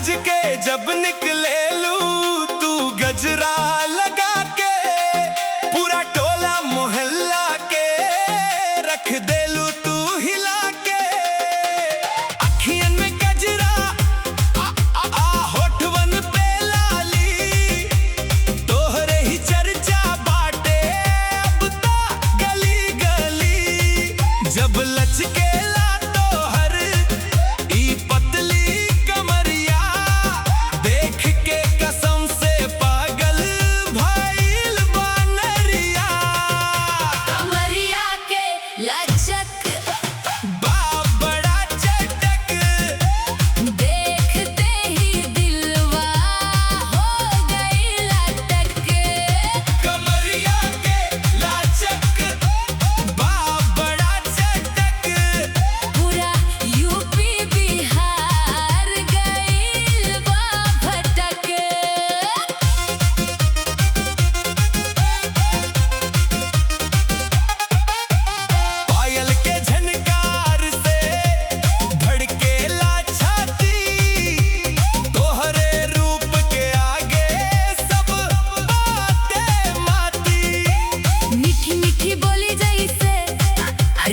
सज के जब निकले लू तू गजरा लगा के, पूरा टोला मोहल्ला के रख दे लू तू हिला के। अखियन में गजरा होठवन पे लाली, तोहरे ही चर्चा बाटे अब ता गली गली। जब लचके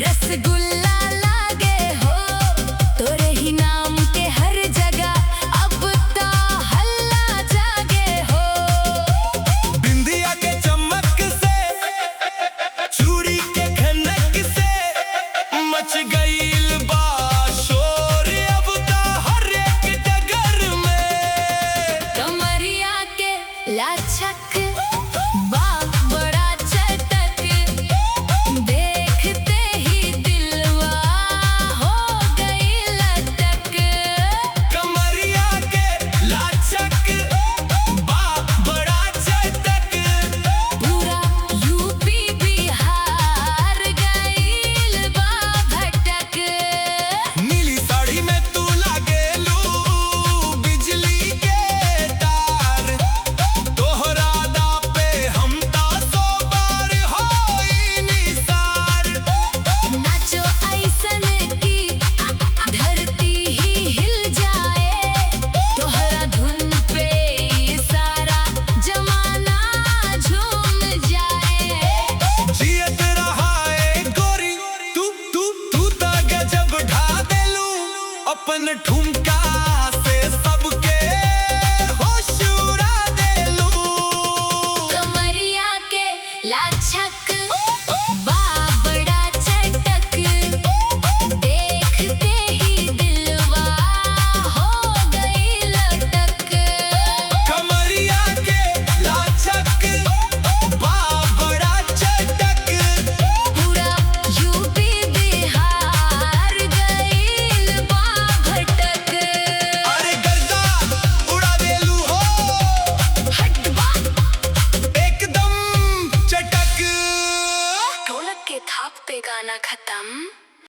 रसगुल्ला लागे हो, तोरे ही नाम के हर जगह अब ता हल्ला जागे हो। बिंदिया के चमक से, चूड़ी के खनक से मच गईल बा शोर अब ता हर एक डगर में। कमरिया के लाचक बा बड़ा अपन ठुमका से सबके होश उड़ा दे लूं। कमरिया के लाचक